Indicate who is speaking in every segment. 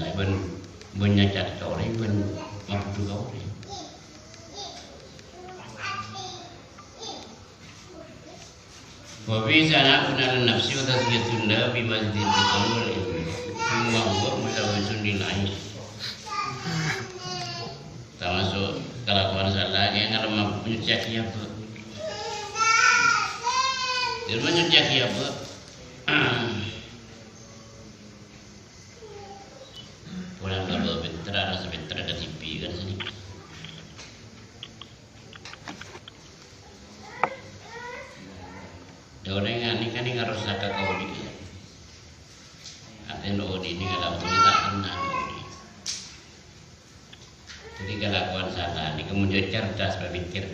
Speaker 1: lại bên nhà chặt cậu đấy bên mặt tu gấu đấy Wabi sana benar nafsi wa tazkiyatun la bi masjidil qawm semua buat mutawajjun di lain termasuk kelakuan salahnya kalau menyuciaki apa dia menyuciaki apa pulang kalau bentar rasa bentar ada TV kan sini orang ini kan harus ada kau di ada ini kalau punya tak kenal jadi kelakuan salah ini kemudian cerdas berpikir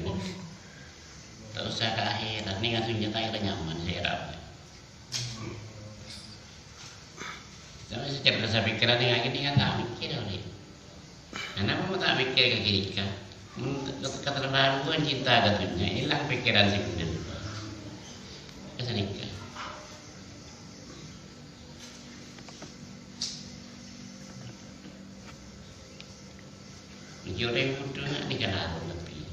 Speaker 1: tak usah ke akhirat ini langsung nyetai nyaman saya rasa tapi cerdas pikiran yang gini kan tak mikir oleh kenapa mau tak mikir ke kiri kan keterlaluan cinta katanya hilang pikiran si kuda kesanika orang bodoh nak dikenal lebih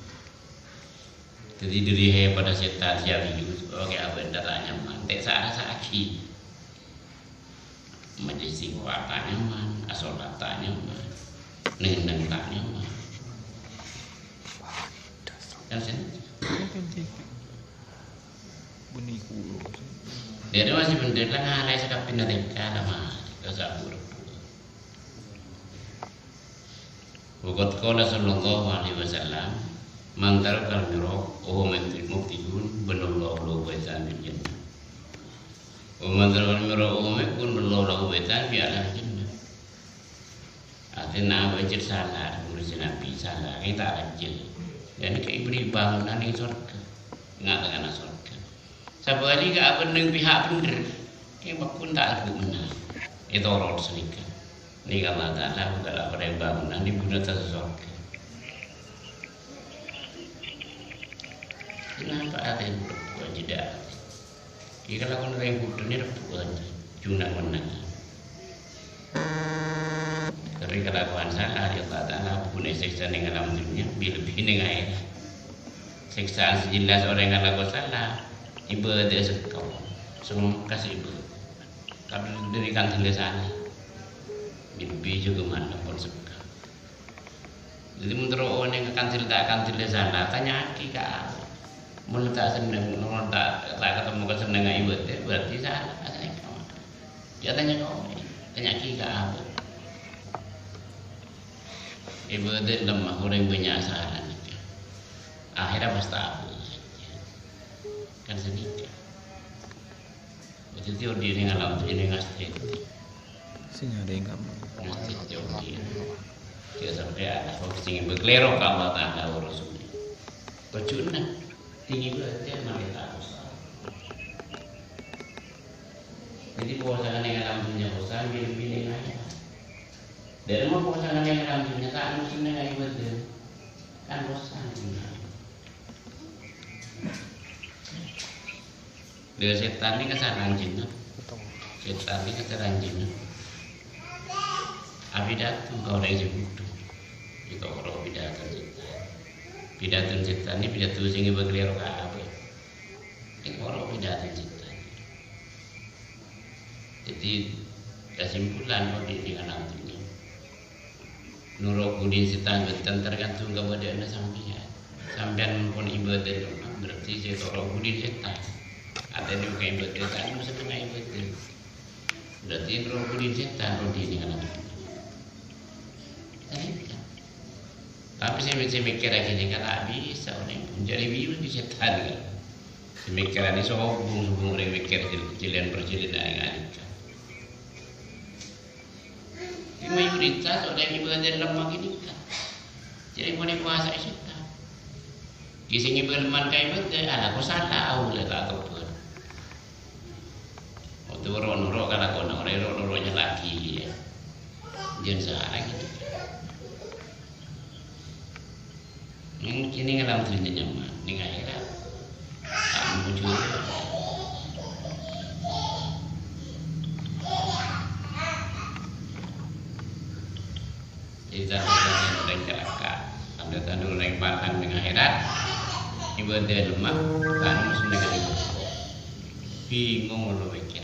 Speaker 1: jadi diri pada setan siang itu oke apa darah nyaman tak saat aki majlis kuat nyaman asolat nyaman neng tak nyaman kan sen bunyi kulo. Dia masih bener lah ngalai sekapin mereka lama kesabur. Waqad qala sallallahu alaihi wasallam man taraka al-miraq wa man mubtidun banallahu lahu baitan bil jannah. Wa man taraka al-miraq wa man banallahu lahu baitan fi al-jannah. Artinya baca salah ngurusin Nabi salah kita aja. Dan kayak beri bangunan di surga. Ngatakan surga. Sabari ka bening pihak bener, yang bakun tak aku menang. Itu orang selika. Ni kalau tak tahu kalau orang bangunan dibunuh sesuatu. Kenapa ada yang berbuat tidak? Jika lakukan orang yang bodoh ni berbuat cuma menang. Tapi kelakuan salah dia tak tahu punya siksa dengan alam dunia lebih dengan air. Siksaan sejelas orang yang lakukan salah. Ibu ada sekau, semua kasih ibu. Kalau dirikan tinggal sana, bibi juga mana pun suka. Jadi menurut orang yang akan tinggal sana, tanya aki kak, mulut tak seneng, mulut tak ketemu kan seneng ibu itu berarti salah. Dia tanya kau, tanya aki kak. Ibu itu lemah orang punya salah. Akhirnya pasti tahu. Kan sedikit. Betul dia ini ngalam tu ini ngasih.
Speaker 2: Sini ada yang kamu.
Speaker 1: Ngasih jauh dia. Dia sampai ada fokusnya berkelero kalau tak ada urusan. Kecuna tinggi berarti malah tak usah. Jadi pasangan yang ngalam punya usaha pilih-pilih aja. Dari mana pasangan yang ngalam punya tak mesti dengan ibu tu. Kan bosan. Dia setan ni kesaran jinna. Setan ni kesaran jinna. Abi datang kau orang yang bodoh. Jika orang pidatun setan. Pidatun setan ni pidatun sehingga berkelero ke apa. Ini orang pidatun setan. Jadi kesimpulan kalau dengan nantinya. Nurut kudin setan betul tergantung kepada anda sampai. Sampai pun ibadah berarti saya orang kudin setan. Ada juga yang berkaitan masa tengah ibadah. Berarti roh kudin setan roh di dengan anak. Tapi saya mikir lagi ni kalau bisa orang pun jadi biru di setan kan. Saya mikir ni sohong orang mikir jalan perjalanan yang ada. Di mayoritas orang yang ibadah lemah gini kan. Jadi boleh puasa setan. Kisah ibadah kaya ibadah, anak kau salah awal tak tahu. Nurut kalau kau nurutnya lagi ya. Jangan salah gitu. Yang kini ngalam tuh nyaman, ni akhirat. Tak muncul. Iza yang orang celaka, ada tandu orang batang dengan akhirat, ibadah lemah, kan mesti dengan ibu. Bingung lo mikir.